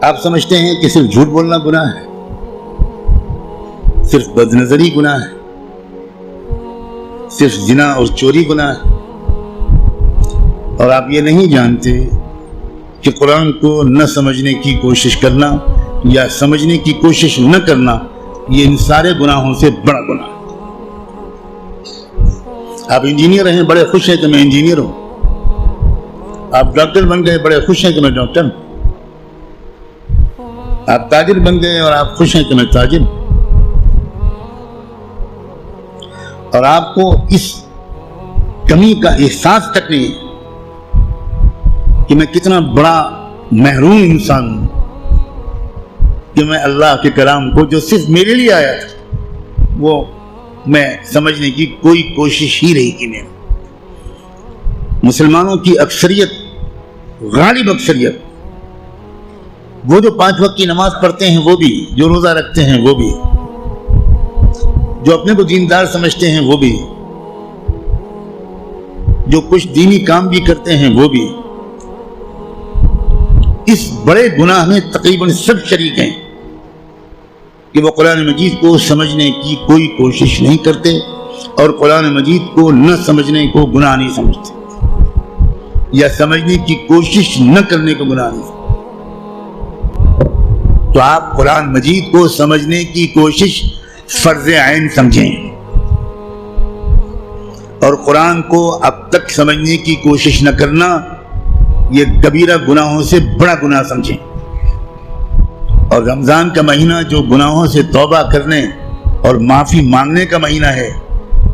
آپ سمجھتے ہیں کہ صرف جھوٹ بولنا گناہ ہے، صرف بد نظری گناہ ہے، صرف زنا اور چوری گناہ ہے، اور آپ یہ نہیں جانتے کہ قرآن کو نہ سمجھنے کی کوشش کرنا یا سمجھنے کی کوشش نہ کرنا یہ ان سارے گناہوں سے بڑا گناہ ہے۔ آپ انجینئر ہیں، بڑے خوش ہیں کہ میں انجینئر ہوں، آپ ڈاکٹر بن گئے، بڑے خوش ہیں کہ میں ڈاکٹر ہوں، آپ تاجر بن گئے اور آپ خوش ہیں کہ میں تاجر ہوں، اور آپ کو اس کمی کا احساس تک نہیں ہے کہ میں کتنا بڑا محروم انسان ہوں کہ میں اللہ کے کلام کو جو صرف میرے لیے آیا تھا وہ میں سمجھنے کی کوئی کوشش ہی نہیں کی میں۔ مسلمانوں کی اکثریت، غالب اکثریت، وہ جو 5 وقت کی نماز پڑھتے ہیں وہ بھی، جو روزہ رکھتے ہیں وہ بھی، جو اپنے کو دیندار سمجھتے ہیں وہ بھی، جو کچھ دینی کام بھی کرتے ہیں وہ بھی، اس بڑے گناہ میں تقریباً سب شریک ہیں کہ وہ قرآن مجید کو سمجھنے کی کوئی کوشش نہیں کرتے اور قرآن مجید کو نہ سمجھنے کو گناہ نہیں سمجھتے یا سمجھنے کی کوشش نہ کرنے کو گناہ نہیں سمجھتے۔ تو آپ قرآن مجید کو سمجھنے کی کوشش فرض عین سمجھیں اور قرآن کو اب تک سمجھنے کی کوشش نہ کرنا یہ کبیرہ گناہوں سے بڑا گناہ سمجھیں۔ اور رمضان کا مہینہ جو گناہوں سے توبہ کرنے اور معافی مانگنے کا مہینہ ہے،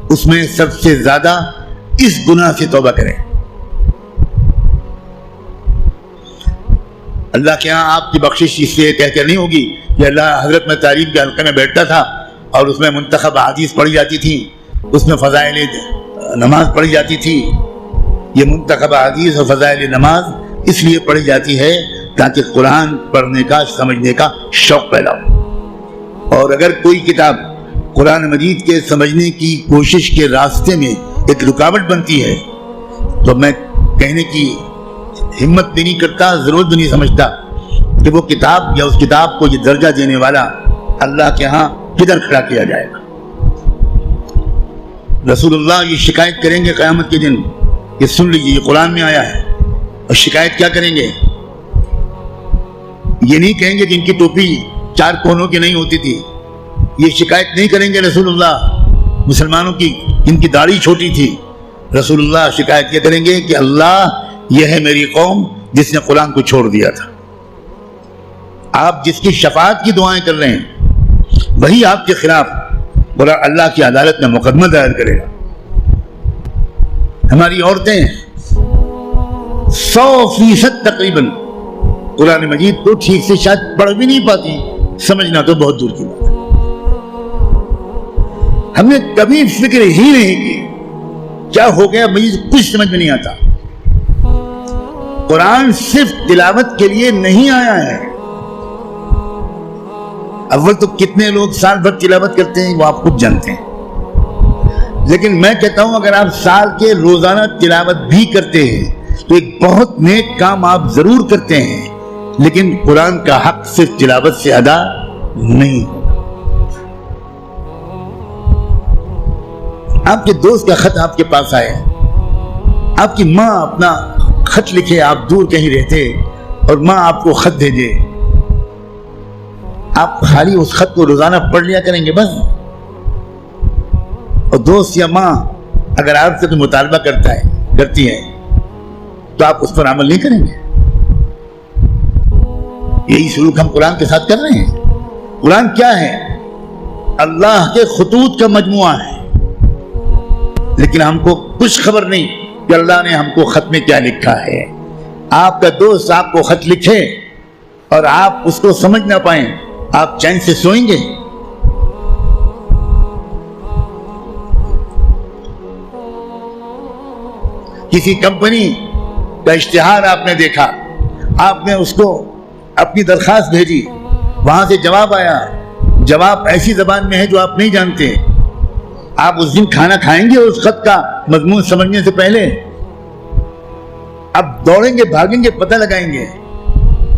اس میں سب سے زیادہ اس گناہ سے توبہ کریں۔ اللہ کے ہاں آپ کی بخشش اس لیے کہہ کر نہیں ہوگی کہ اللہ حضرت میں تعلیم کے حلقے میں بیٹھتا تھا اور اس میں منتخب احادیث پڑھی جاتی تھی، اس میں فضائل نماز پڑھی جاتی تھی۔ یہ منتخب احادیث اور فضائل نماز اس لیے پڑھی جاتی ہے تاکہ قرآن پڑھنے کا، سمجھنے کا شوق پیدا ہو۔ اور اگر کوئی کتاب قرآن مجید کے سمجھنے کی کوشش کے راستے میں ایک رکاوٹ بنتی ہے تو میں کہنے کی ہمت بھی نہیں کرتا، ضرورت بھی نہیں سمجھتا کہ وہ کتاب یا اس کتاب کو یہ درجہ دینے والا اللہ کے ہاں کدھر کھڑا کیا جائے گا۔ رسول اللہ یہ شکایت کریں گے قیامت کے دن کہ سن لیجیے یہ قرآن میں آیا ہے، اور شکایت کیا کریں گے؟ یہ نہیں کہیں گے کہ ان کی ٹوپی 4 کونوں کی نہیں ہوتی تھی، یہ شکایت نہیں کریں گے رسول اللہ مسلمانوں کی ان کی داڑھی چھوٹی تھی۔ رسول اللہ شکایت کیا کریں گے کہ اللہ یہ ہے میری قوم جس نے قرآن کو چھوڑ دیا تھا۔ آپ جس کی شفاعت کی دعائیں کر رہے ہیں وہی آپ کے خلاف اللہ کی عدالت میں مقدمہ دائر کرے گا۔ ہماری عورتیں 100% تقریباً قرآن مجید کو ٹھیک سے شاید پڑھ بھی نہیں پاتی، سمجھنا تو بہت دور کی بات ہے۔ ہم نے کبھی فکر ہی نہیں کی کیا ہو گیا، مجھے کچھ سمجھ میں نہیں آتا۔ قرآن صرف تلاوت کے لیے نہیں آیا ہے۔ اول تو کتنے لوگ سال بھر تلاوت کرتے ہیں وہ آپ خود جانتے ہیں، لیکن میں کہتا ہوں اگر آپ سال کے روزانہ تلاوت بھی کرتے ہیں تو ایک بہت نیک کام آپ ضرور کرتے ہیں، لیکن قرآن کا حق صرف تلاوت سے ادا نہیں ہوگا۔ آپ کے دوست کا خط آپ کے پاس آئے، آپ کی ماں اپنا خط لکھے، آپ دور کہیں رہتے اور ماں آپ کو خط بھیجے، آپ خالی اس خط کو روزانہ پڑھ لیا کریں گے بس؟ اور دوست یا ماں اگر آپ سے کوئی مطالبہ کرتی ہے تو آپ اس پر عمل نہیں کریں گے؟ یہی سلوک ہم قرآن کے ساتھ کر رہے ہیں۔ قرآن کیا ہے؟ اللہ کے خطوط کا مجموعہ ہے، لیکن ہم کو کچھ خبر نہیں کہ اللہ نے ہم کو خط میں کیا لکھا ہے۔ آپ کا دوست آپ کو خط لکھے اور آپ اس کو سمجھ نہ پائیں، آپ چین سے سوئیں گے؟ کسی کمپنی کا اشتہار آپ نے دیکھا، آپ نے اس کو اپنی درخواست بھیجی، وہاں سے جواب آیا، جواب ایسی زبان میں ہے جو آپ نہیں جانتے، آپ اس دن کھانا کھائیں گے اس خط کا مضمون سمجھنے سے پہلے؟ اب دوڑیں گے، بھاگیں گے، پتہ لگائیں گے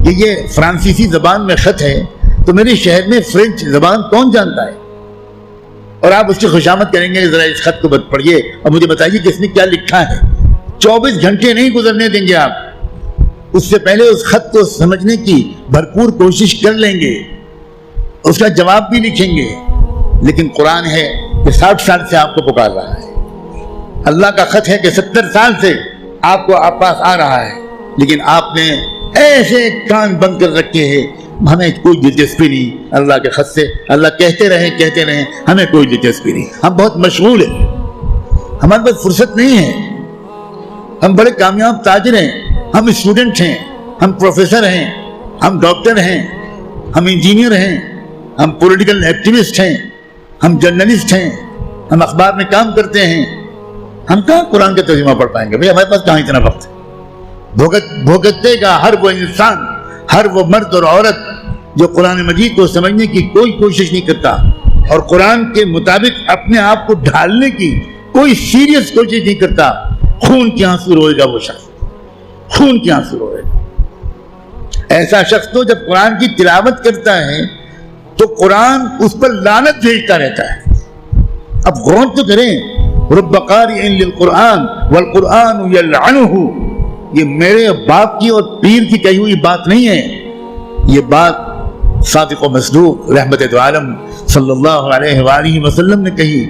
کہ یہ فرانسیسی زبان میں خط ہے تو میرے شہر میں فرینچ زبان کون جانتا ہے؟ اور آپ اس کی خوشامد کریں گے ذرا اس خط کو پڑھیے اور مجھے بتائیے کہ اس نے کیا لکھا ہے. 24 گھنٹے نہیں گزرنے دیں گے آپ, اس سے پہلے اس خط کو سمجھنے کی بھرپور کوشش کر لیں گے, اس کا جواب بھی لکھیں گے. لیکن قرآن ہے کہ 60 سال سے آپ کو پکار رہا ہے. اللہ کا خط ہے کہ 70 سال سے آپ کو آپ پاس آ رہا ہے, لیکن آپ نے ایسے کان بند کر رکھے ہیں, ہمیں کوئی دلچسپی نہیں اللہ کے خط سے. اللہ کہتے رہیں ہمیں کوئی دلچسپی نہیں, ہم بہت مشغول ہیں, ہمارے پاس فرصت نہیں ہے. ہم بڑے کامیاب تاجر ہیں, ہم اسٹوڈنٹ ہیں, ہم پروفیسر ہیں, ہم ڈاکٹر ہیں, ہم انجینئر ہیں, ہم پولیٹیکل ایکٹیوسٹ ہیں, ہم جرنلسٹ ہیں, ہم اخبار میں کام کرتے ہیں. ہم کہاں قرآن کا ترجمہ پڑھ پائیں گے بھائی, ہمارے پاس کہاں اتنا وقت ہے. بھگتتے گا ہر وہ انسان, ہر وہ مرد اور عورت جو قرآن مجید کو سمجھنے کی کوئی کوشش نہیں کرتا اور قرآن کے مطابق اپنے آپ کو ڈھالنے کی کوئی سیریس کوشش نہیں کرتا, خون کے آنسو روئے گا وہ شخص, خون کے آنسو روئے گا. ایسا شخص تو جب قرآن کی تلاوت کرتا ہے تو قرآن اس پر لعنت بھیجتا رہتا ہے. اب غور تو کریں, رب قارئ للقرآن والقرآن یلعنہ, یہ میرے باپ کی اور پیر کی کہی ہوئی بات نہیں ہے, یہ بات صادق و مصدوق رحمت دو عالم صلی اللہ علیہ وآلہ وسلم نے کہی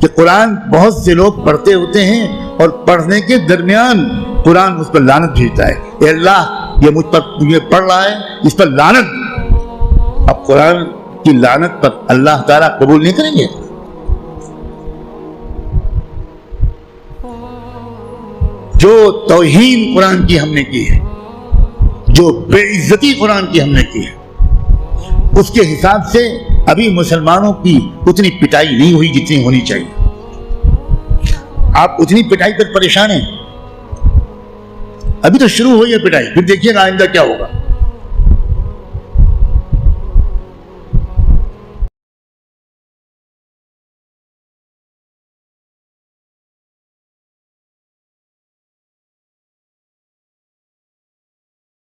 کہ قرآن بہت سے لوگ پڑھتے ہوتے ہیں اور پڑھنے کے درمیان قرآن اس پر لعنت بھیجتا ہے, اے اللہ یہ مجھ پر یہ پڑھ رہا ہے, اس پر لعنت. اب قرآن کی لعنت پر اللہ تعالیٰ قبول نہیں کریں گے. جو توہین قرآن کی ہم نے کی ہے, جو بے عزتی قرآن کی ہم نے کی ہے, اس کے حساب سے ابھی مسلمانوں کی اتنی پٹائی نہیں ہوئی جتنی ہونی چاہیے. آپ اتنی پٹائی پر پریشان ہیں, ابھی تو شروع ہوئی ہے پٹائی, پھر دیکھیے گا آئندہ کیا ہوگا.